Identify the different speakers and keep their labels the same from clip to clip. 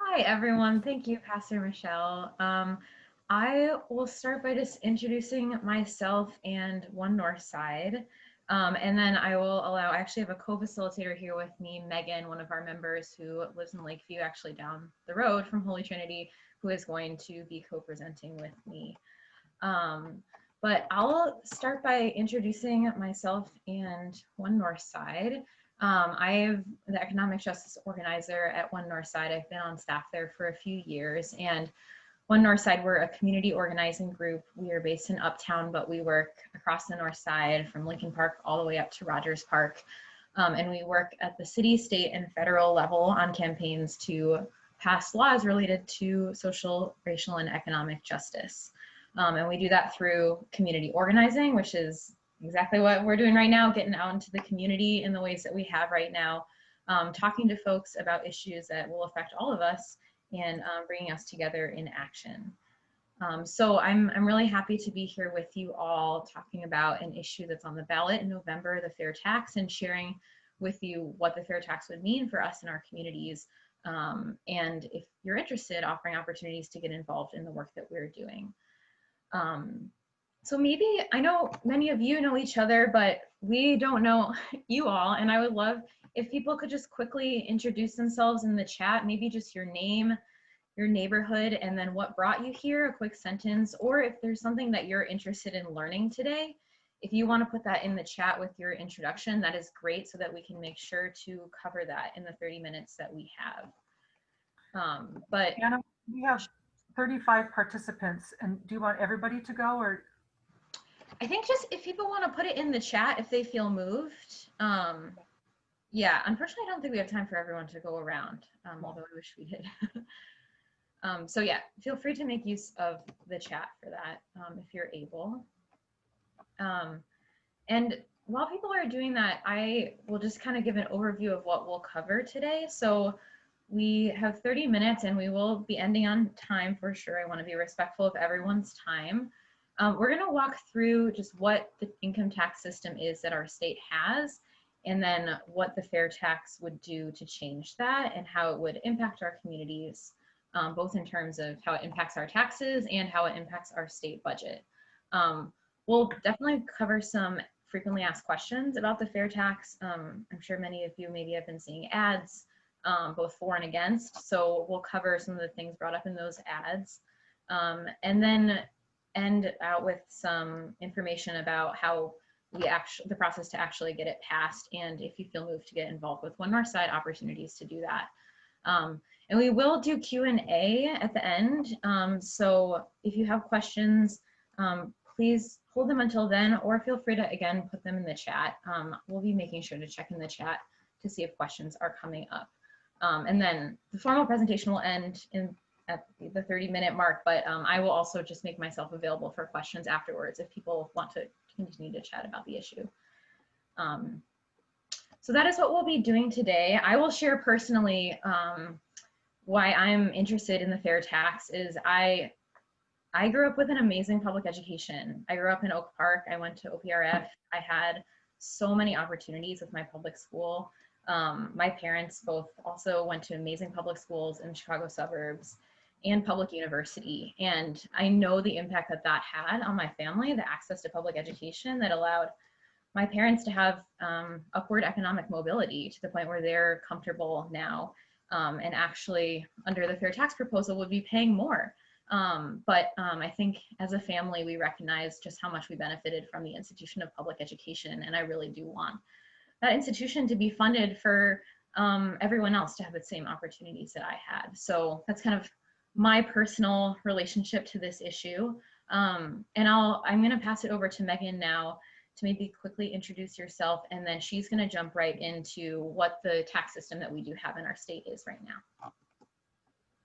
Speaker 1: Hi, everyone. Thank you, Pastor Michelle. I will start by just introducing myself and One Northside. And then I actually have a co-facilitator here with me, Megan, one of our members who lives in Lakeview, actually down the road from Holy Trinity, who is going to be co-presenting with me. But I'll start by introducing myself and One Northside. I'm the economic justice organizer at One Northside. I've been on staff there for a few years. And One Northside, we're a community organizing group. We are based in Uptown, but we work across the North Side from Lincoln Park all the way up to Rogers Park. And we work at the city, state, and federal level on campaigns to pass laws related to social, racial, and economic justice. And we do that through community organizing, which is exactly what we're doing right now, getting out into the community in the ways that we have right now, talking to folks about issues that will affect all of us and bringing us together in action. So I'm really happy to be here with you all talking about an issue that's on the ballot in November, the fair tax, and sharing with you what the fair tax would mean for us in our communities. And if you're interested, offering opportunities to get involved in the work that we're doing. So maybe, I know many of you know each other, but we don't know you all, and I would love if people could just quickly introduce themselves in the chat, maybe just your name, your neighborhood, and then what brought you here, a quick sentence, or if there's something that you're interested in learning today, if you want to put that in the chat with your introduction, that is great, so that we can make sure to cover that in the 30 minutes that we have. But
Speaker 2: Anna, we have 35 participants, and do you want everybody to go, or?
Speaker 1: I think just if people want to put it in the chat, if they feel moved. Yeah, unfortunately, I don't think we have time for everyone to go around, although I wish we did. So yeah, feel free to make use of the chat for that if you're able. And while people are doing that, I will just kind of give an overview of what we'll cover today. So we have 30 minutes and we will be ending on time for sure. I want to be respectful of everyone's time. We're going to walk through just what the income tax system is that our state has, and then what the fair tax would do to change that and how it would impact our communities, both in terms of how it impacts our taxes and how it impacts our state budget. We'll definitely cover some frequently asked questions about the fair tax. I'm sure many of you maybe have been seeing ads, both for and against. So we'll cover some of the things brought up in those ads. And then end out with some information about how the process to actually get it passed, and if you feel moved to get involved with One Northside, opportunities to do that. And we will do Q&A at the end. So if you have questions, please hold them until then, or feel free to, again, put them in the chat. We'll be making sure to check in the chat to see if questions are coming up. And then the formal presentation will end at the 30-minute mark, but I will also just make myself available for questions afterwards if people want to continue to chat about the issue. So that is what we'll be doing today. I will share personally why I'm interested in the fair tax is I grew up with an amazing public education. I grew up in Oak Park. I went to OPRF. I had so many opportunities with my public school. My parents both also went to amazing public schools in Chicago suburbs and public university. And I know the impact that that had on my family, the access to public education that allowed my parents to have upward economic mobility to the point where they're comfortable now and actually under the fair tax proposal would be paying more. But I think as a family, we recognize just how much we benefited from the institution of public education. And I really do want that institution to be funded for everyone else to have the same opportunities that I had. So that's kind of my personal relationship to this issue. And I'm gonna pass it over to Megan now to maybe quickly introduce yourself, and then she's gonna jump right into what the tax system that we do have in our state is right now.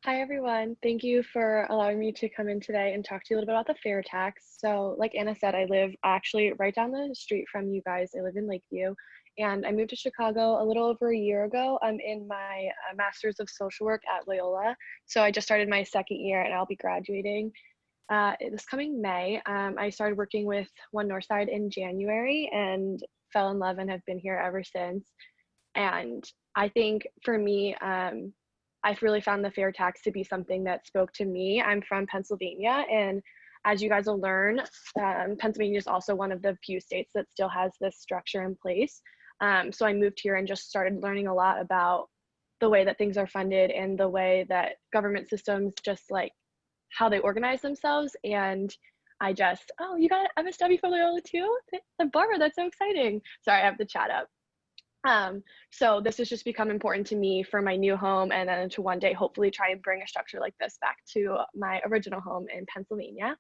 Speaker 3: Hi, everyone. Thank you for allowing me to come in today and talk to you a little bit about the fair tax. So like Anna said, I live actually right down the street from you guys. I live in Lakeview, and I moved to Chicago a little over a year ago. I'm in my Master's of Social Work at Loyola. So I just started my second year and I'll be graduating this coming May. I started working with One Northside in January and fell in love and have been here ever since. And I think for me, I really found the fair tax to be something that spoke to me. I'm from Pennsylvania, and as you guys will learn, Pennsylvania is also one of the few states that still has this structure in place. So I moved here and just started learning a lot about the way that things are funded and the way that government systems, just like how they organize themselves. And I just, oh, you got MSW for Loyola too? Barbara, that's so exciting. Sorry, I have the chat up. So this has just become important to me for my new home, and then to one day hopefully try and bring a structure like this back to my original home in Pennsylvania.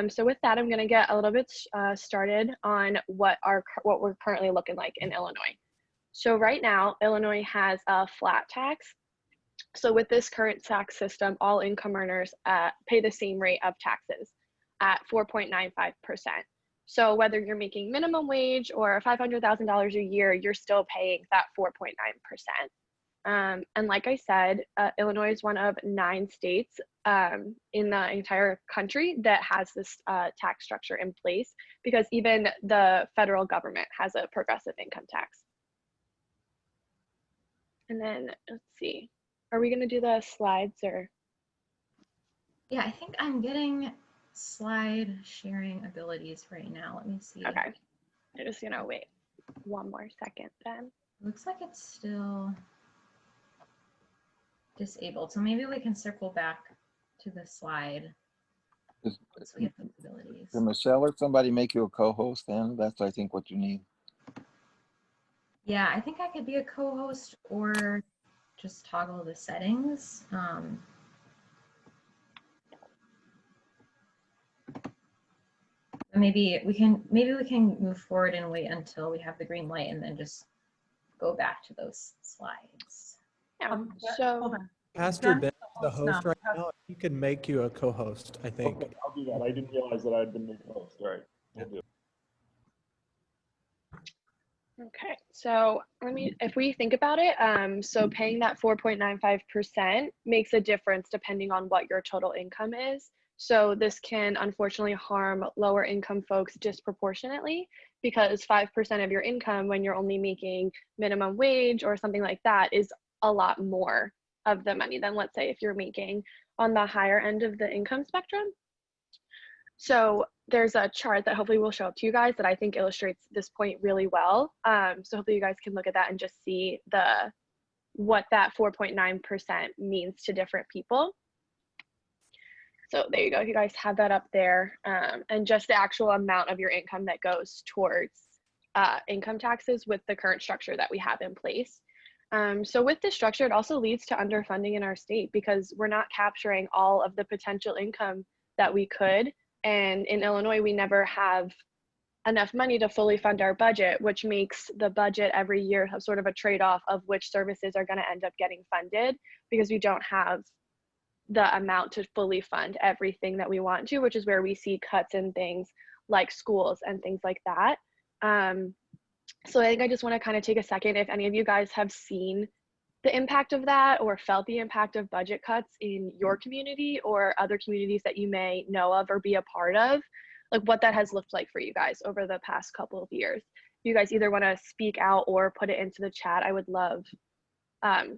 Speaker 3: So with that, I'm going to get a little bit started on what we're currently looking like in Illinois. So right now, Illinois has a flat tax. So with this current tax system, all income earners pay the same rate of taxes at 4.95%. So whether you're making minimum wage or $500,000 a year, you're still paying that 4.9%. And like I said, Illinois is one of 9 states in the entire country that has this tax structure in place, because even the federal government has a progressive income tax. And then let's see, are we going to do the slides or?
Speaker 1: Yeah, I think I'm getting slide sharing abilities right now. Let me see.
Speaker 3: Okay, I'm just gonna wait one more second then.
Speaker 1: Looks like it's still disabled, so maybe we can circle back to the slide once we get the abilities.
Speaker 4: Can Michelle or somebody make you a co-host then? That's, I think, what you need.
Speaker 1: Yeah, I think I could be a co-host or just toggle the settings. Maybe we can move forward and wait until we have the green light and then just go back to those slides.
Speaker 3: Yeah,
Speaker 2: Hold on.
Speaker 5: Pastor
Speaker 2: Jen?
Speaker 5: Ben, the host right
Speaker 2: No.
Speaker 5: now, he can make you a co-host, I think.
Speaker 6: Okay, I'll do that. I didn't realize that I had been made host. All right, we'll do it.
Speaker 3: Okay, so if we think about it, so paying that 4.95% makes a difference depending on what your total income is. So this can unfortunately harm lower income folks disproportionately, because 5% of your income when you're only making minimum wage or something like that is a lot more of the money than, let's say, if you're making on the higher end of the income spectrum. So there's a chart that hopefully will show up to you guys that I think illustrates this point really well. So hopefully you guys can look at that and just see what that 4.9% means to different people. So there you go, you guys have that up there, and just the actual amount of your income that goes towards income taxes with the current structure that we have in place. So with this structure, it also leads to underfunding in our state, because we're not capturing all of the potential income that we could. And in Illinois, we never have enough money to fully fund our budget, which makes the budget every year have sort of a trade-off of which services are going to end up getting funded, because we don't have the amount to fully fund everything that we want to, which is where we see cuts in things like schools and things like that. So I think I just want to kind of take a second, if any of you guys have seen the impact of that or felt the impact of budget cuts in your community or other communities that you may know of or be a part of, like what that has looked like for you guys over the past couple of years. If you guys either want to speak out or put it into the chat, I would love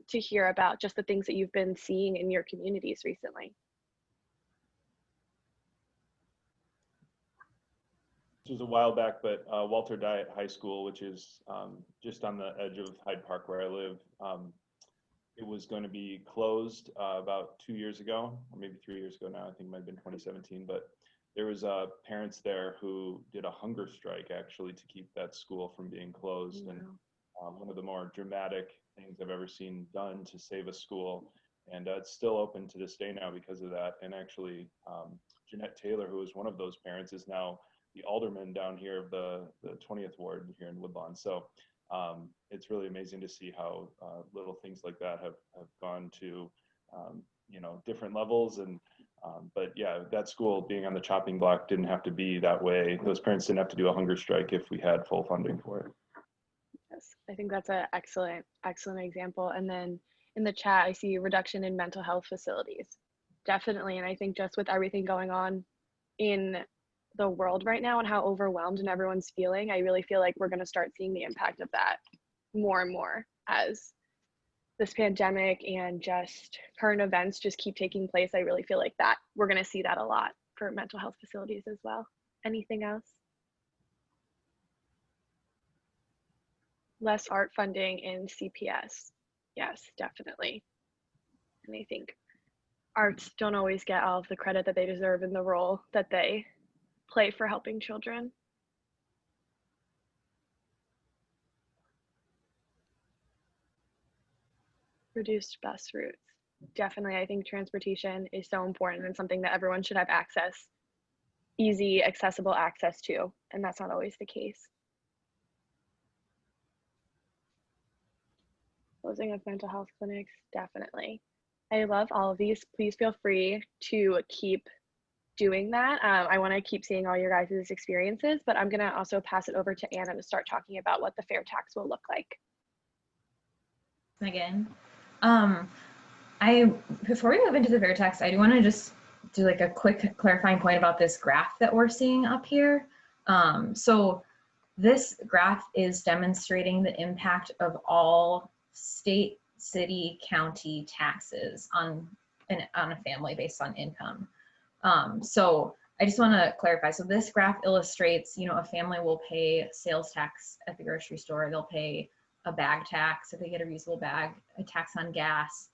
Speaker 3: to hear about just the things that you've been seeing in your communities recently.
Speaker 6: This was a while back, but Walter Diet High School, which is just on the edge of Hyde Park where I live, it was going to be closed about 2 years ago, or maybe 3 years ago now. I think it might have been 2017, but there was parents there who did a hunger strike actually to keep that school from being closed. And one of the more dramatic things I've ever seen done to save a school. And it's still open to this day now because of that. And actually, Jeanette Taylor, who was one of those parents, is now the alderman down here of the 20th ward here in Woodlawn. So it's really amazing to see how little things like that have gone to different levels. And but yeah, that school being on the chopping block didn't have to be that way. Those parents didn't have to do a hunger strike if we had full funding for it.
Speaker 3: Yes, I think that's an excellent example. And then in the chat, I see reduction in mental health facilities. Definitely. And I think just with everything going on in the world right now and how overwhelmed and everyone's feeling, I really feel like we're going to start seeing the impact of that more and more as this pandemic and just current events just keep taking place, I really feel like that we're going to see that a lot for mental health facilities as well. Anything else? Less art funding in CPS. Yes, definitely. And I think arts don't always get all of the credit that they deserve in the role that they play for helping children. Reduced bus routes. Definitely, I think transportation is so important and something that everyone should have access, easy, accessible access to, and that's not always the case. Closing of mental health clinics, definitely. I love all of these. Please feel free to keep doing that. I want to keep seeing all your guys' experiences, but I'm going to also pass it over to Anna to start talking about what the fair tax will look like.
Speaker 1: Megan. Before we move into the fair tax, I do want to just do like a quick clarifying point about this graph that we're seeing up here. So this graph is demonstrating the impact of all state, city, county taxes on a family based on income. So I just want to clarify. So this graph illustrates, a family will pay sales tax at the grocery store. They'll pay a bag tax if they get a reusable bag, a tax on gas,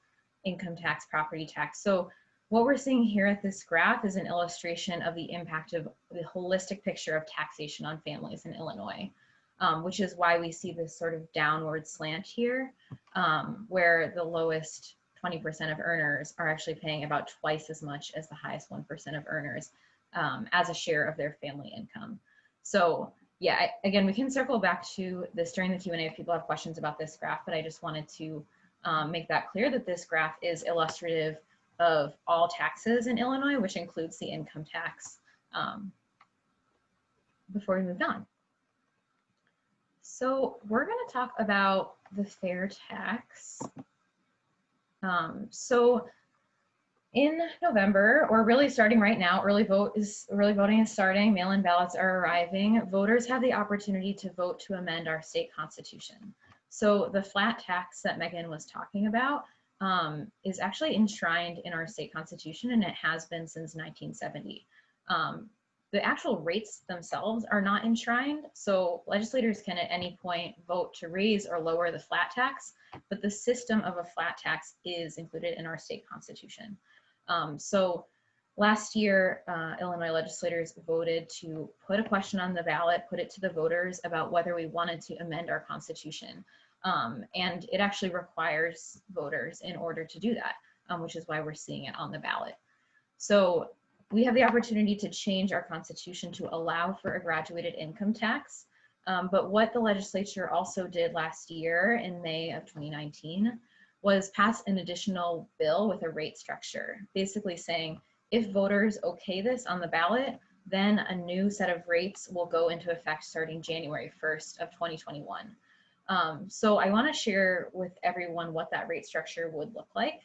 Speaker 1: income tax, property tax. So what we're seeing here at this graph is an illustration of the impact of the holistic picture of taxation on families in Illinois, which is why we see this sort of downward slant here, where the lowest 20% of earners are actually paying about twice as much as the highest 1% of earners as a share of their family income. So yeah, again, we can circle back to this during the Q&A if people have questions about this graph, but I just wanted to make that clear that this graph is illustrative of all taxes in Illinois, which includes the income tax, before we moved on. So we're going to talk about the fair tax. So in November, or really starting right now, early voting is starting, mail-in ballots are arriving. Voters have the opportunity to vote to amend our state constitution. So the flat tax that Megan was talking about is actually enshrined in our state constitution, and it has been since 1970. The actual rates themselves are not enshrined, so legislators can at any point vote to raise or lower the flat tax, but the system of a flat tax is included in our state constitution. So last year, Illinois legislators voted to put a question on the ballot, put it to the voters about whether we wanted to amend our constitution. And it actually requires voters in order to do that, which is why we're seeing it on the ballot. So we have the opportunity to change our constitution to allow for a graduated income tax. But what the legislature also did last year in May of 2019 was pass an additional bill with a rate structure, basically saying if voters okay this on the ballot, then a new set of rates will go into effect starting January 1st of 2021. So I want to share with everyone what that rate structure would look like.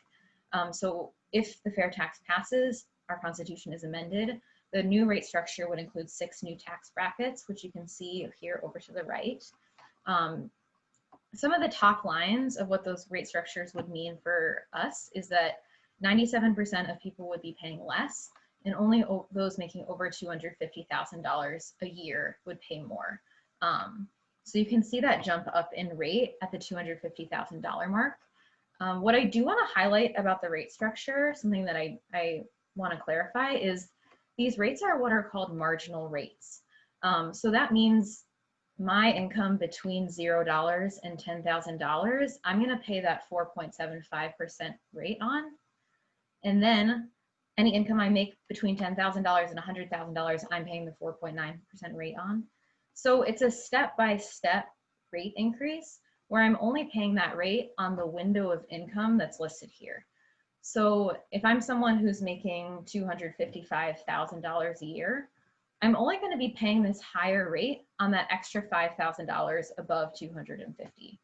Speaker 1: So if the fair tax passes, our constitution is amended, the new rate structure would include 6 new tax brackets, which you can see here over to the right. Some of the top lines of what those rate structures would mean for us is that 97% of people would be paying less, and only those making over $250,000 a year would pay more. So you can see that jump up in rate at the $250,000 mark. What I do want to highlight about the rate structure, something that I want to clarify, is these rates are what are called marginal rates. So that means my income between $0 and $10,000, I'm going to pay that 4.75% rate on. And then any income I make between $10,000 and $100,000, I'm paying the 4.9% rate on. So it's a step-by-step rate increase where I'm only paying that rate on the window of income that's listed here. So if I'm someone who's making $255,000 a year, I'm only going to be paying this higher rate on that extra $5,000 above 250.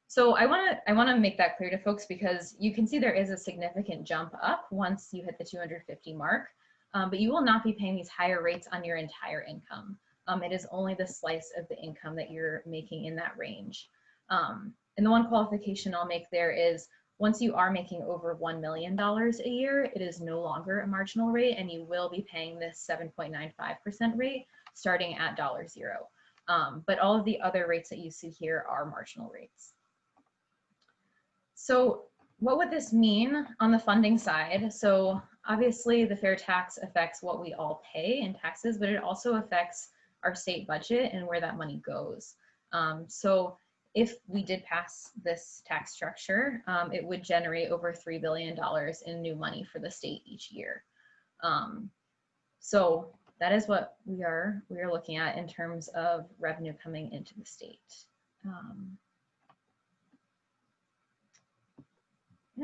Speaker 1: So I want to make that clear to folks, because you can see there is a significant jump up once you hit the 250 mark, but you will not be paying these higher rates on your entire income. It is only the slice of the income that you're making in that range. And the one qualification I'll make there is once you are making over $1 million a year, it is no longer a marginal rate, and you will be paying this 7.95% rate starting at $0. But all of the other rates that you see here are marginal rates. So what would this mean on the funding side? So obviously the fair tax affects what we all pay in taxes, but it also affects our state budget and where that money goes. So if we did pass this tax structure, it would generate over $3 billion in new money for the state each year. So that is what we are looking at in terms of revenue coming into the state. I'm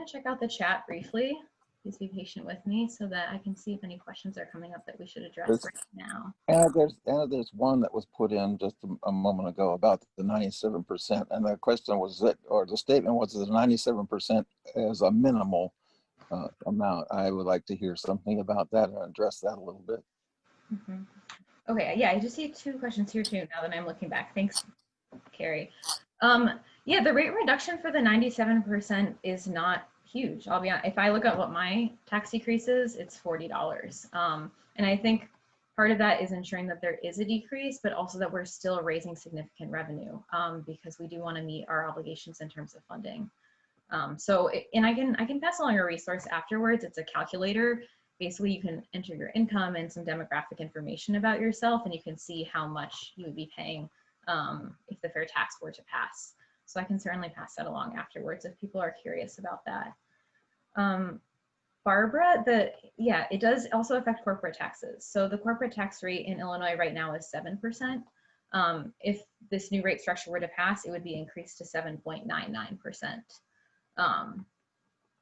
Speaker 1: gonna check out the chat briefly. Please be patient with me so that I can see if any questions are coming up that we should address right now.
Speaker 4: And there's one that was put in just a moment ago about the 97%. And the question was that, or the statement was that 97% is a minimal amount. I would like to hear something about that and address that a little bit.
Speaker 1: Mm-hmm. Okay, yeah, I just see two questions here too now that I'm looking back. Thanks, Carrie. Yeah, the rate reduction for the 97% is not huge. I'll be honest, if I look at what my tax decrease is, it's $40. And I think part of that is ensuring that there is a decrease, but also that we're still raising significant revenue because we do want to meet our obligations in terms of funding. And I can pass along a resource afterwards. It's a calculator. Basically, you can enter your income and some demographic information about yourself, and you can see how much you would be paying if the fair tax were to pass. So I can certainly pass that along afterwards if people are curious about that. Barbara, it does also affect corporate taxes. So the corporate tax rate in Illinois right now is 7%. If this new rate structure were to pass, it would be increased to 7.99%,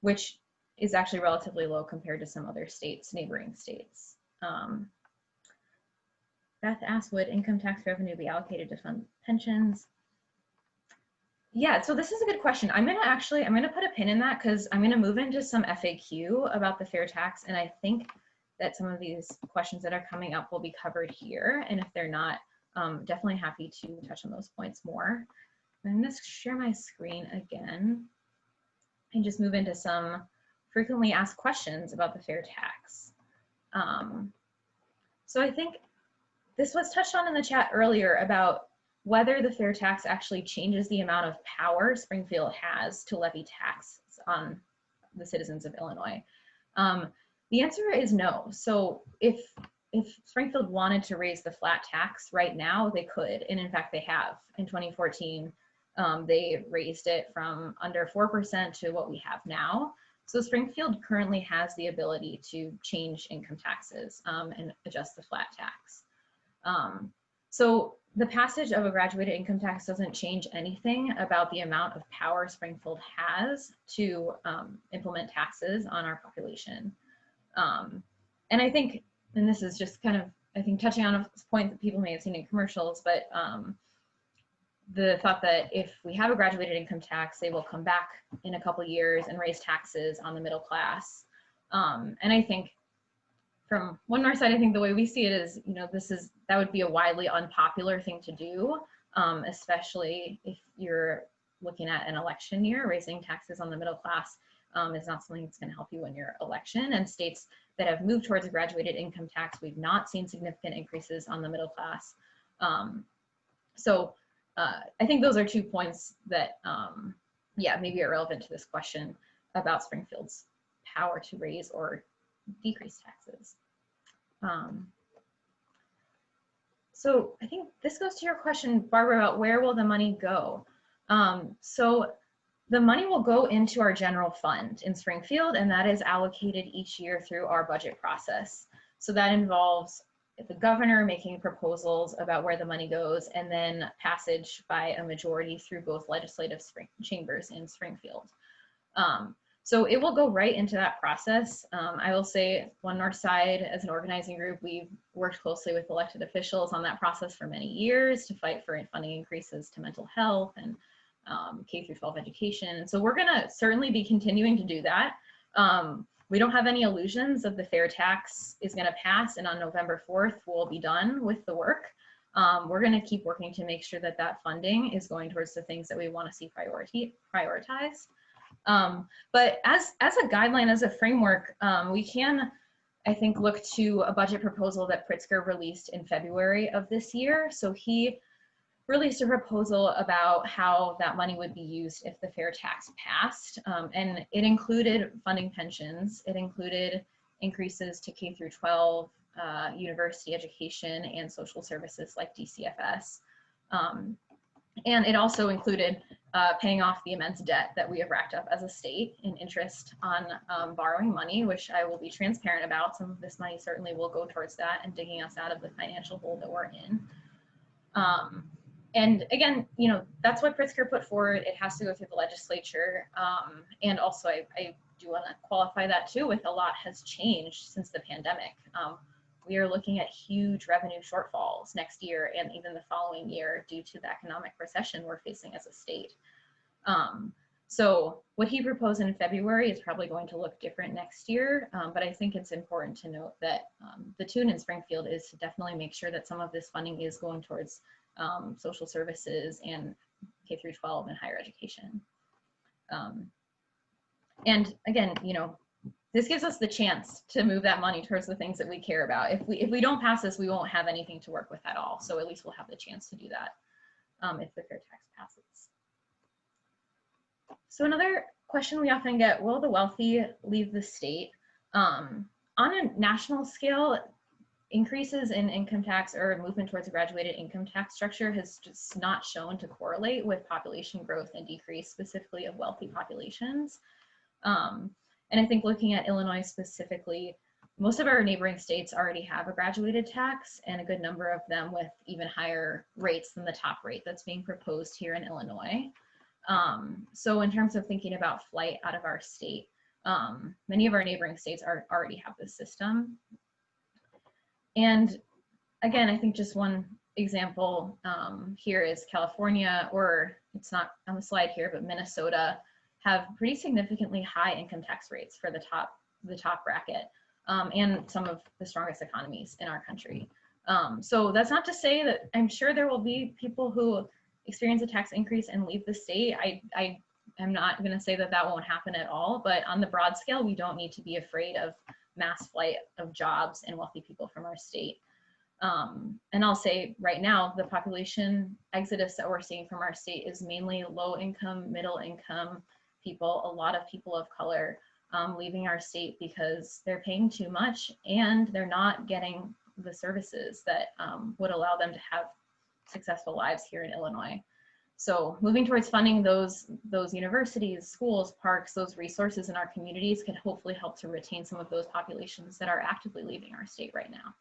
Speaker 1: which is actually relatively low compared to some other states, neighboring states. Beth asked, would income tax revenue be allocated to fund pensions? Yeah, so this is a good question. I'm gonna put a pin in that because I'm gonna move into some FAQ about the fair tax, and I think that some of these questions that are coming up will be covered here, and if they're not, definitely happy to touch on those points more. I'm gonna share my screen again and just move into some frequently asked questions about the fair tax. So I think this was touched on in the chat earlier about whether the fair tax actually changes the amount of power Springfield has to levy taxes on the citizens of Illinois. The answer is no. So if Springfield wanted to raise the flat tax right now, they could, and in fact they have. In 2014, they raised it from under 4% to what we have now. So Springfield currently has the ability to change income taxes and adjust the flat tax. So the passage of a graduated income tax doesn't change anything about the amount of power Springfield has to implement taxes on our population. And I think, and this is just kind of, I think, touching on a point that people may have seen in commercials, but the thought that if we have a graduated income tax, they will come back in a couple years and raise taxes on the middle class. And I think from one Northside, I think the way we see it is, that would be a widely unpopular thing to do, especially if you're looking at an election year. Raising taxes on the middle class is not something that's going to help you in your election. And states that have moved towards a graduated income tax, we've not seen significant increases on the middle class. I think those are 2 points that, maybe are relevant to this question about Springfield's power to raise or decrease taxes. So I think this goes to your question, Barbara, about where will the money go? So the money will go into our general fund in Springfield, and that is allocated each year through our budget process. So that involves the governor making proposals about where the money goes, and then passage by a majority through both legislative chambers in Springfield. So it will go right into that process. I will say One Northside, as an organizing group, we've worked closely with elected officials on that process for many years to fight for funding increases to mental health and K through 12 education. And so we're gonna certainly be continuing to do that. We don't have any illusions that the fair tax is gonna pass and on November 4th, we'll be done with the work. we're going to keep working to make sure that that funding is going towards the things that we want to see prioritized. But as a guideline, as a framework, we can, I think, look to a budget proposal that Pritzker released in February of this year. So he released a proposal about how that money would be used if the fair tax passed. And it included funding pensions. It included increases to K through 12, university education, and social services like DCFS. And it also included paying off the immense debt that we have racked up as a state in interest on borrowing money, which I will be transparent about. Some of this money certainly will go towards that and digging us out of the financial hole that we're in. And again, you know, that's what Pritzker put forward. It has to go through the legislature. And also I do want to qualify that too with a lot has changed since the pandemic. We are looking at huge revenue shortfalls next year and even the following year due to the economic recession we're facing as a state. So what he proposed in February is probably going to look different next year, but I think it's important to note that the tune in Springfield is to definitely make sure that some of this funding is going towards social services and K through 12 and higher education. And again, you know, this gives us the chance to move that money towards the things that we care about. If we don't pass this, we won't have anything to work with at all. So at least we'll have the chance to do that if the fair tax passes. So another question we often get, will the wealthy leave the state? On a national scale, increases in income tax or movement towards a graduated income tax structure has just not shown to correlate with population growth and decrease, specifically of wealthy populations. And I think looking at Illinois specifically, most of our neighboring states already have a graduated tax, and a good number of them with even higher rates than the top rate that's being proposed here in Illinois. So in terms of thinking about flight out of our state, many of our neighboring states already have this system. And again, I think just one example here is California, or it's not on the slide here, but Minnesota have pretty significantly high income tax rates for the top bracket, and some of the strongest economies in our country. So that's not to say that I'm sure there will be people who experience a tax increase and leave the state. I am not going to say that that won't happen at all, but on the broad scale, we don't need to be afraid of mass flight of jobs and wealthy people from our state. And I'll say right now, the population exodus that we're seeing from our state is mainly low income, middle income people, a lot of people of color leaving our state because they're paying too much and they're not getting the services that would allow them to have successful lives here in Illinois. So moving towards funding those universities, schools, parks, those resources in our communities could hopefully help to retain some of those populations that are actively leaving our state right now.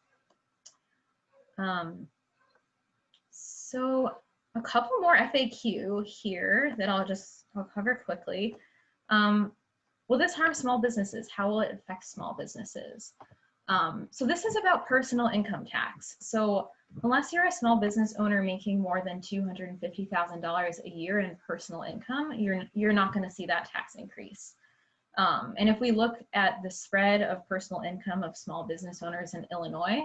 Speaker 1: So a couple more FAQ here that I'll cover quickly. Will this harm small businesses? How will it affect small businesses? So this is about personal income tax. So unless you're a small business owner making more than $250,000 a year in personal income, you're not going to see that tax increase. And if we look at the spread of personal income of small business owners in Illinois,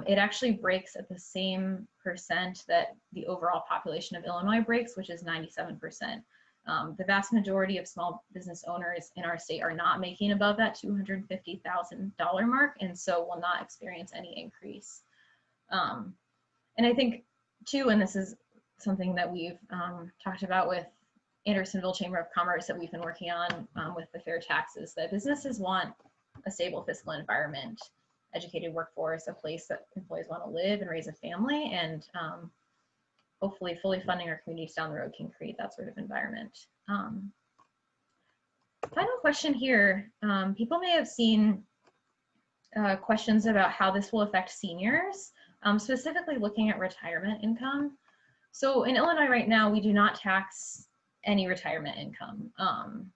Speaker 1: it actually breaks at the same percent that the overall population of Illinois breaks, which is 97%. The vast majority of small business owners in our state are not making above that $250,000 mark, and so will not experience any increase. And I think too, and this is something that we've talked about with Andersonville Chamber of Commerce that we've been working on with the fair taxes, that businesses want a stable fiscal environment, educated workforce, a place that employees want to live and raise a family, and hopefully fully funding our communities down the road can create that sort of environment. Final question here. People may have seen questions about how this will affect seniors, specifically looking at retirement income. So in Illinois right now, we do not tax any retirement income,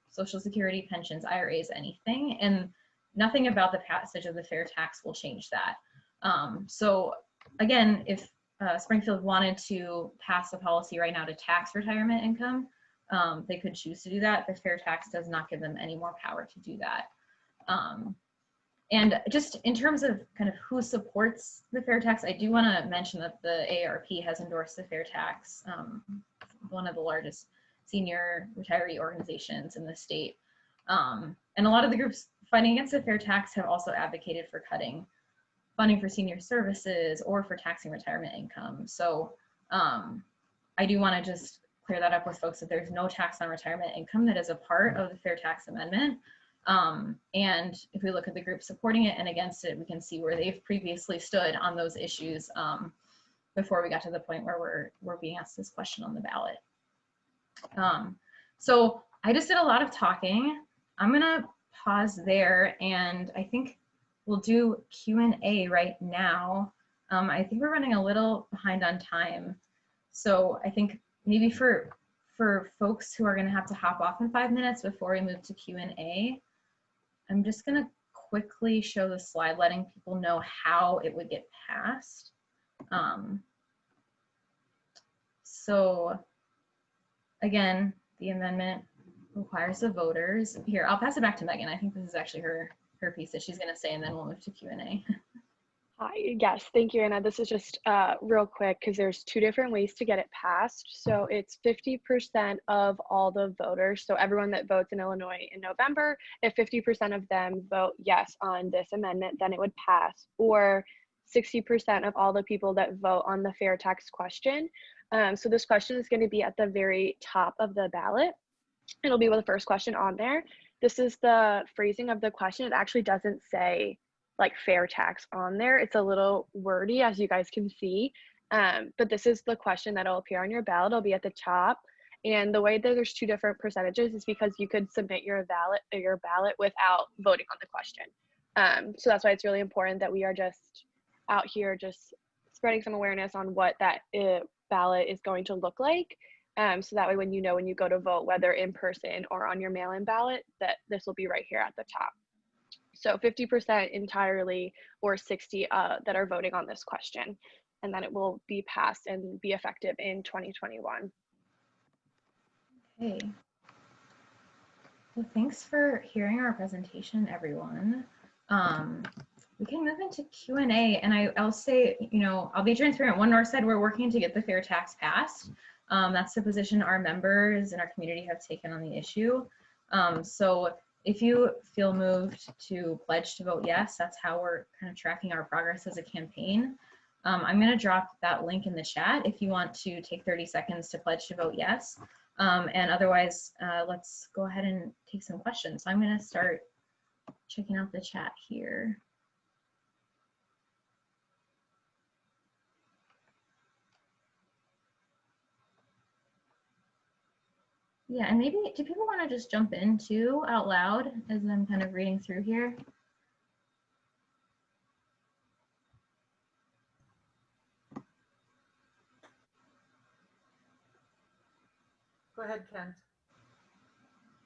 Speaker 1: Social Security, pensions, IRAs, anything, and nothing about the passage of the fair tax will change that. So again, if Springfield wanted to pass a policy right now to tax retirement income, they could choose to do that. The fair tax does not give them any more power to do that. And just in terms of kind of who supports the fair tax, I do want to mention that the AARP has endorsed the fair tax, one of the largest senior retiree organizations in the state. And a lot of the groups fighting against the fair tax have also advocated for cutting funding for senior services or for taxing retirement income. So I do want to just clear that up with folks that there's no tax on retirement income that is a part of the fair tax amendment. And if we look at the group supporting it and against it, we can see where they've previously stood on those issues before we got to the point where we're being asked this question on the ballot. So I just did a lot of talking. I'm gonna pause there, and I think we'll do Q&A right now. I think we're running a little behind on time. So I think maybe for folks who are gonna have to hop off in 5 minutes before we move to Q&A, I'm just gonna quickly show the slide letting people know how it would get passed. So again, the amendment requires the voters. Here, I'll pass it back to Megan. I think this is actually her piece that she's gonna say, and then we'll move to Q&A.
Speaker 3: Hi, yes, thank you, Anna. This is just real quick because there's two different ways to get it passed. So it's 50% of all the voters. So everyone that votes in Illinois in November, if 50% of them vote yes on this amendment, then it would pass. Or 60% of all the people that vote on the fair tax question. So this question is going to be at the very top of the ballot. It'll be the first question on there. This is the phrasing of the question. It actually doesn't say like fair tax on there. It's a little wordy, as you guys can see, but this is the question that'll appear on your ballot. It'll be at the top, and the way that there's two different percentages is because you could submit your ballot without voting on the question. So that's why it's really important that we are just out here just spreading some awareness on what that ballot is going to look like, so that way when you go to vote, whether in person or on your mail-in ballot, that this will be right here at the top. So 50% entirely, or 60 that are voting on this question, and then it will be passed and be effective in 2021.
Speaker 1: Okay. Well, thanks for hearing our presentation, everyone. We can move into Q&A, and I'll say, I'll be transparent. One Northside, we're working to get the fair tax passed. That's the position our members and our community have taken on the issue. So if you feel moved to pledge to vote yes, that's how we're kind of tracking our progress as a campaign. I'm going to drop that link in the chat if you want to take 30 seconds to pledge to vote yes. And otherwise, let's go ahead and take some questions. So I'm going to start checking out the chat here. Yeah, and maybe, do people want to just jump in too out loud as I'm kind of reading through here?
Speaker 2: Go ahead, Kent.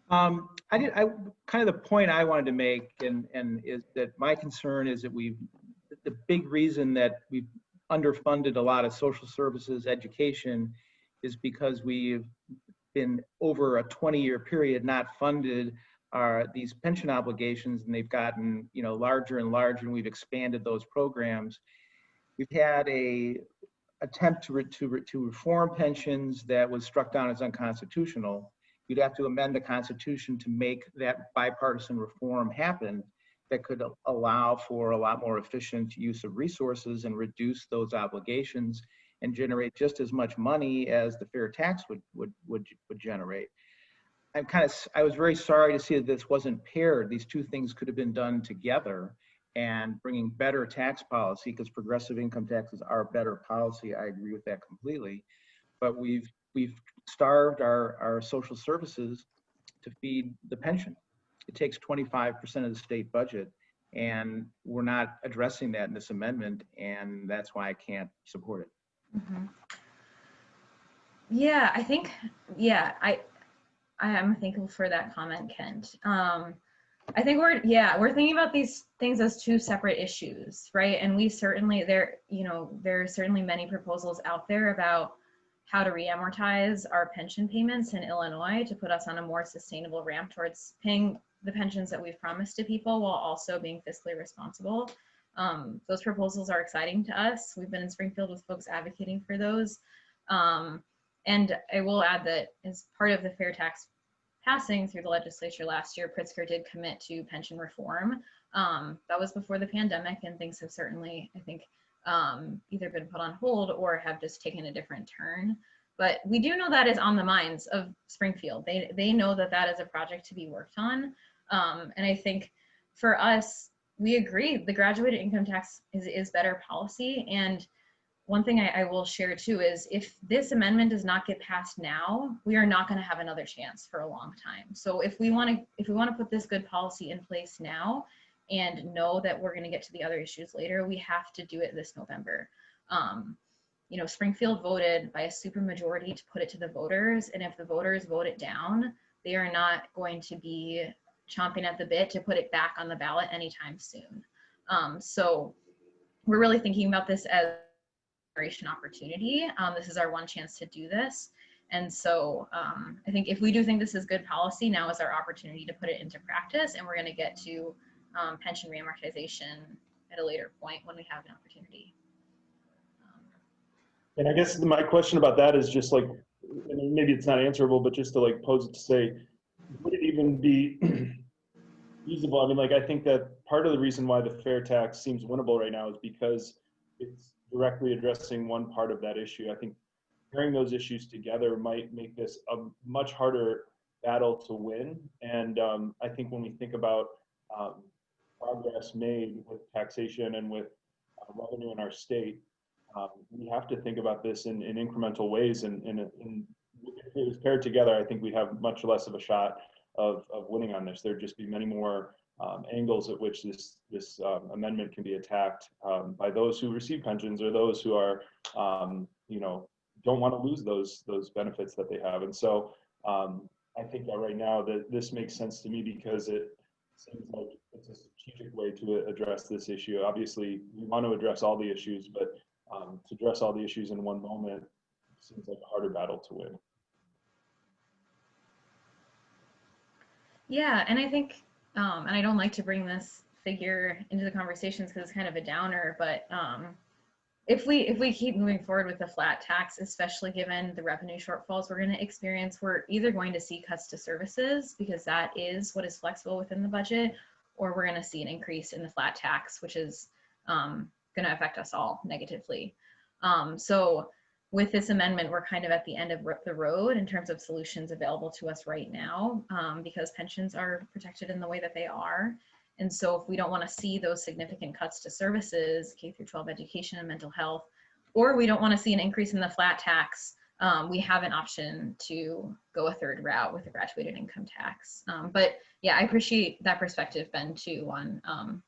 Speaker 7: I kind of the point I wanted to make, and is that my concern is that the big reason that we've underfunded a lot of social services education is because we've been over a 20-year period not funded these pension obligations, and they've gotten larger and larger, and we've expanded those programs. We've had a attempt to reform pensions that was struck down as unconstitutional. You'd have to amend the Constitution to make that bipartisan reform happen that could allow for a lot more efficient use of resources and reduce those obligations and generate just as much money as the fair tax would generate. I was very sorry to see that this wasn't paired. These two things could have been done together, and bringing better tax policy, because progressive income taxes are better policy. I agree with that completely. But we've starved our social services to feed the pension. It takes 25% of the state budget, and we're not addressing that in this amendment, and that's why I can't support it.
Speaker 1: Mm-hmm. Yeah, I think, yeah, I am thankful for that comment, Kent. I think we're thinking about these things as two separate issues, right? And there's certainly many proposals out there about how to re-amortize our pension payments in Illinois to put us on a more sustainable ramp towards paying the pensions that we've promised to people while also being fiscally responsible. Those proposals are exciting to us. We've been in Springfield with folks advocating for those. And I will add that as part of the fair tax passing through the legislature last year, Pritzker did commit to pension reform. That was before the pandemic, and things have certainly, I think, either been put on hold or have just taken a different turn. But we do know that is on the minds of Springfield. They know that that is a project to be worked on. And I think for us, we agree the graduated income tax is better policy. And one thing I will share too is if this amendment does not get passed now, we are not going to have another chance for a long time. So if we want to put this good policy in place now and know that we're going to get to the other issues later, we have to do it this November. You know, Springfield voted by a supermajority to put it to the voters, and if the voters vote it down, they are not going to be chomping at the bit to put it back on the ballot anytime soon. So we're really thinking about this as opportunity. This is our one chance to do this. And so I think if we do think this is good policy, now is our opportunity to put it into practice, and we're going to get to pension reamortization at a later point when we have an opportunity.
Speaker 6: And I guess my question about that is just like, I mean, maybe it's not answerable, but just to like pose it to say, would it even be feasible? I mean, like, I think that part of the reason why the fair tax seems winnable right now is because it's directly addressing one part of that issue. I think pairing those issues together might make this a much harder battle to win. And I think when we think about progress made with taxation and with revenue in our state, we have to think about this in incremental ways. And if it was paired together, I think we'd have much less of a shot of winning on this. There'd just be many more angles at which this amendment can be attacked by those who receive pensions or those who are, you know, don't want to lose those benefits that they have. And so I think that right now that this makes sense to me because it seems like it's a strategic way to address this issue. Obviously, we want to address all the issues, but to address all the issues in one moment seems like a harder battle to win.
Speaker 1: Yeah, and I think, and I don't like to bring this figure into the conversations because it's kind of a downer, but if we keep moving forward with the flat tax, especially given the revenue shortfalls we're going to experience, we're either going to see cuts to services because that is what is flexible within the budget, or we're going to see an increase in the flat tax, which is going to affect us all negatively. So with this amendment, we're kind of at the end of the road in terms of solutions available to us right now because pensions are protected in the way that they are. And so if we don't want to see those significant cuts to services, K through 12 education and mental health, or we don't want to see an increase in the flat tax, we have an option to go a third route with the graduated income tax. But yeah, I appreciate that perspective, Ben, too, on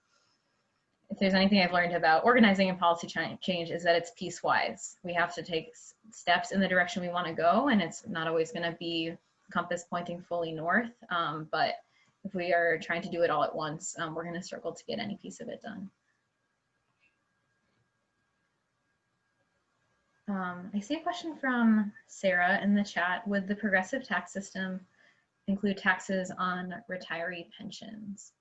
Speaker 1: if there's anything I've learned about organizing and policy change is that it's piecewise. We have to take steps in the direction we want to go, and it's not always going to be compass pointing fully north. But if we are trying to do it all at once, we're going to struggle to get any piece of it done. I see a question from Sarah in the chat. Would the progressive tax system include taxes on retiree pensions?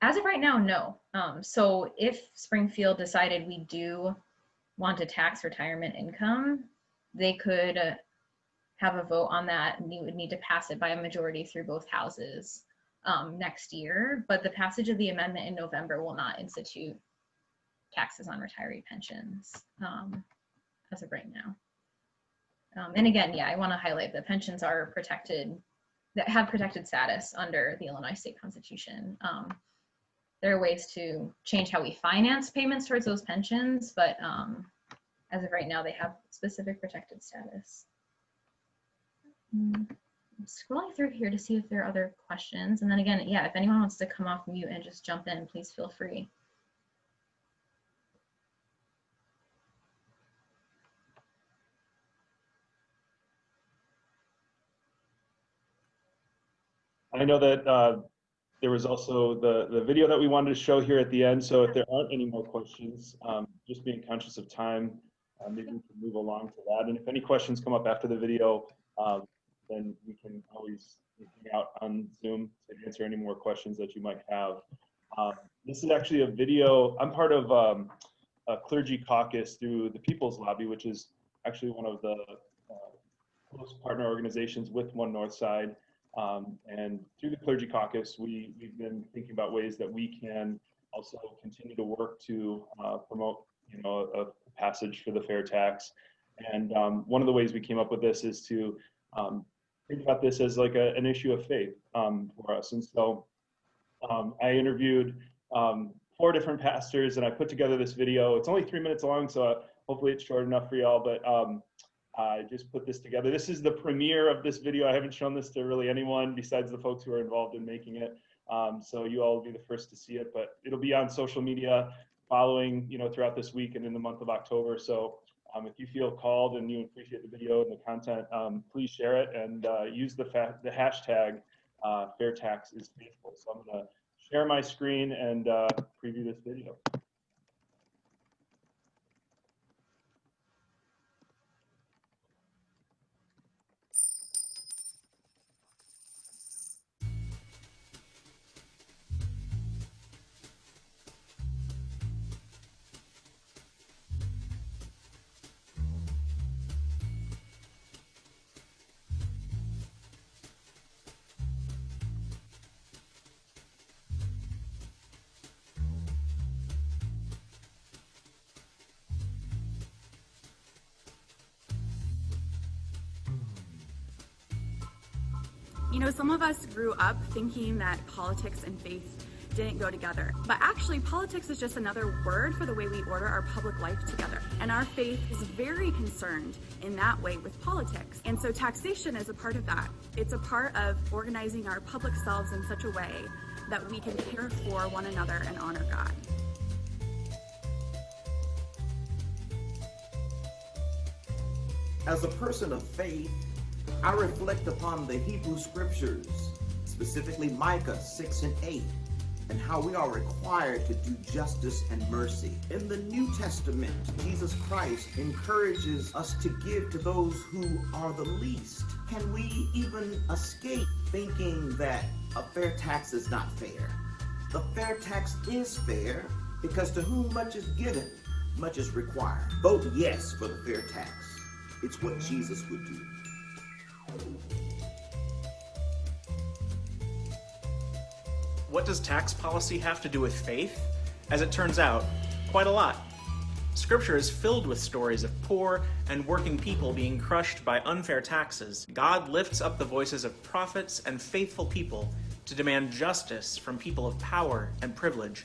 Speaker 1: As of right now, no. So if Springfield decided we do want to tax retirement income, they could have a vote on that, and you would need to pass it by a majority through both houses next year. But the passage of the amendment in November will not institute taxes on retiree pensions as of right now. And again, yeah, I want to highlight that pensions are protected, that have protected status under the Illinois State Constitution. There are ways to change how we finance payments towards those pensions, but as of right now, they have specific protected status. I'm scrolling through here to see if there are other questions. And then again, yeah, if anyone wants to come off mute and just jump in, please feel free.
Speaker 6: I know that there was also the video that we wanted to show here at the end. So if there aren't any more questions, just being conscious of time, maybe we can move along to that. And if any questions come up after the video, then we can always hang out on Zoom to answer any more questions that you might have. This is actually a video. I'm part of a clergy caucus through the People's Lobby, which is actually one of the close partner organizations with One Northside. And through the clergy caucus, we've been thinking about ways that we can also continue to work to promote, a passage for the fair tax. And one of the ways we came up with this is to think about this as like an issue of faith for us. And so I interviewed 4 different pastors, and I put together this video. It's only 3 minutes long, so hopefully it's short enough for y'all, but I just put this together. This is the premiere of this video. I haven't shown this to really anyone besides the folks who are involved in making it. So you all will be the first to see it, but it'll be on social media following, throughout this week and in the month of October. So if you feel called and you appreciate the video and the content, please share it and use the hashtag fair tax is faithful. So I'm going to share my screen and preview this video.
Speaker 8: Some of us grew up thinking that politics and faith didn't go together. But actually, politics is just another word for the way we order our public life together. And our faith is very concerned in that way with politics. And so taxation is a part of that. It's a part of organizing our public selves in such a way that we can care for one another and honor God.
Speaker 9: As a person of faith, I reflect upon the Hebrew scriptures, specifically Micah 6 and 8, and how we are required to do justice and mercy. In the New Testament, Jesus Christ encourages us to give to those who are the least. Can we even escape thinking that a fair tax is not fair? The fair tax is fair because to whom much is given, much is required. Vote yes for the fair tax. It's what Jesus would do.
Speaker 10: What does tax policy have to do with faith? As it turns out, quite a lot. Scripture is filled with stories of poor and working people being crushed by unfair taxes. God lifts up the voices of prophets and faithful people to demand justice from people of power and privilege.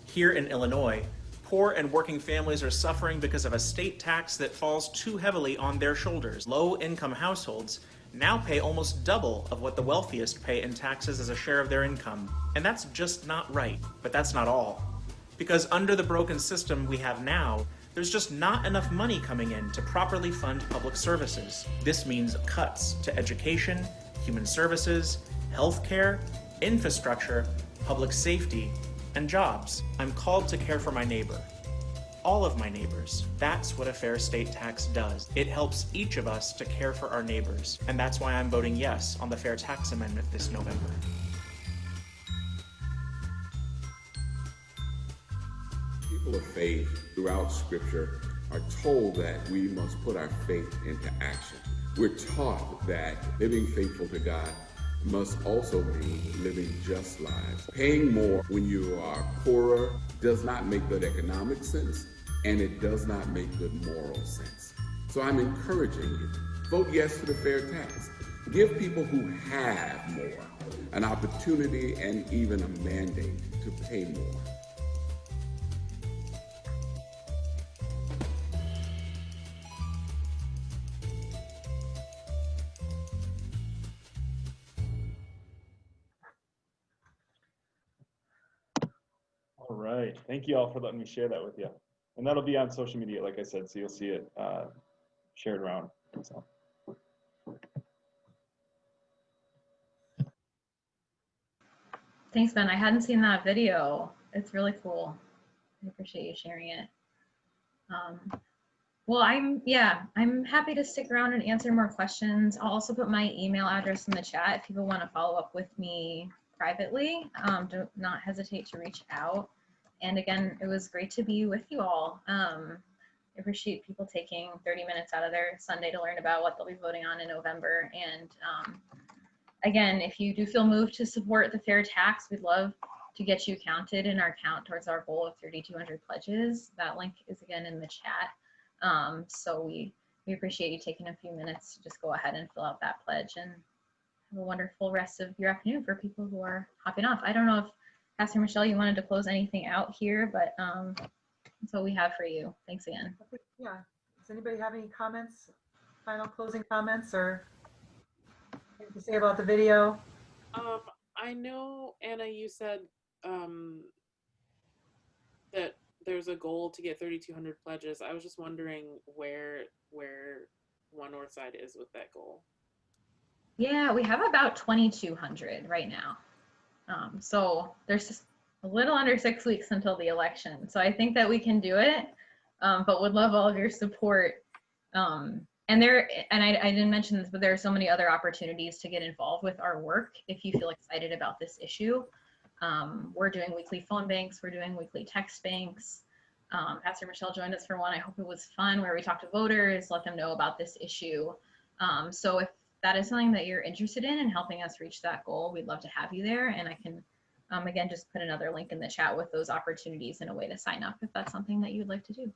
Speaker 10: Here in Illinois, poor and working families are suffering because of a state tax that falls too heavily on their shoulders. Low-income households now pay almost double of what the wealthiest pay in taxes as a share of their income. And that's just not right. But that's not all. Because under the broken system we have now, there's just not enough money coming in to properly fund public services. This means cuts to education, human services, healthcare, infrastructure, public safety, and jobs. I'm called to care for my neighbor. All of my neighbors. That's what a fair state tax does. It helps each of us to care for our neighbors. And that's why I'm voting yes on the Fair Tax Amendment this November.
Speaker 11: People of faith throughout Scripture are told that we must put our faith into action. We're taught that living faithful to God must also mean living just lives. Paying more when you are poorer does not make good economic sense, and it does not make good moral sense. So I'm encouraging you, vote yes to the fair tax. Give people who have more an opportunity and even a mandate to pay more.
Speaker 6: All right. Thank you all for letting me share that with you. And that'll be on social media, like I said, so you'll see it shared around. So.
Speaker 1: Thanks, Ben. I hadn't seen that video. It's really cool. I appreciate you sharing it. Well, I'm happy to stick around and answer more questions. I'll also put my email address in the chat if people want to follow up with me privately. Do not hesitate to reach out. And again, it was great to be with you all. I appreciate people taking 30 minutes out of their Sunday to learn about what they'll be voting on in November. And again, if you do feel moved to support the fair tax, we'd love to get you counted in our count towards our goal of 3,200 pledges. That link is again in the chat. So we appreciate you taking a few minutes to just go ahead and fill out that pledge, and have a wonderful rest of your afternoon for people who are hopping off. I don't know if Pastor Michelle, you wanted to close anything out here, but that's what we have for you. Thanks again.
Speaker 2: Yeah. Does anybody have any comments, final closing comments, or anything to say about the video?
Speaker 12: I know, Anna, you said that there's a goal to get 3,200 pledges. I was just wondering where One Northside is with that goal.
Speaker 1: Yeah, we have about 2,200 right now. So there's just a little under 6 weeks until the election. So I think that we can do it, but would love all of your support. And I didn't mention this, but there are so many other opportunities to get involved with our work if you feel excited about this issue. We're doing weekly phone banks, we're doing weekly text banks. Pastor Michelle joined us for one. I hope it was fun, where we talk to voters, let them know about this issue. So if that is something that you're interested in helping us reach that goal, we'd love to have you there. And I can, again, just put another link in the chat with those opportunities and a way to sign up if that's something that you'd like to do.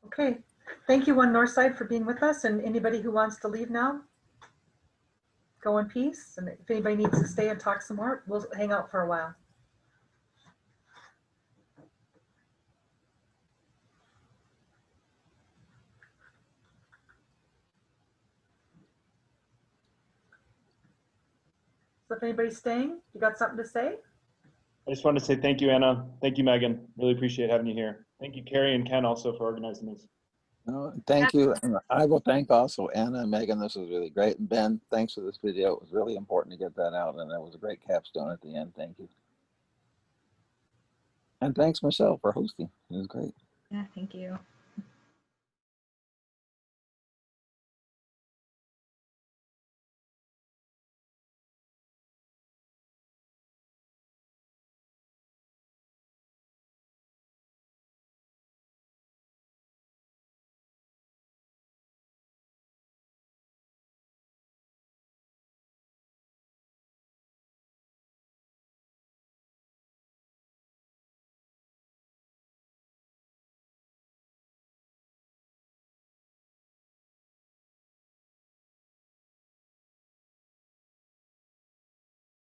Speaker 2: Okay. Thank you, One Northside, for being with us. And anybody who wants to leave now, go in peace. And if anybody needs to stay and talk some more, we'll hang out for a while. So if anybody's staying, you got something to say?
Speaker 6: I just wanted to say thank you, Anna. Thank you, Megan. Really appreciate having you here. Thank you, Carrie and Ken, also for organizing this.
Speaker 4: No, thank you. And I will thank also Anna and Megan. This was really great. And Ben, thanks for this video. It was really important to get that out. And that was a great capstone at the end. Thank you. And thanks, Michelle, for hosting. It was great.
Speaker 1: Yeah, thank you.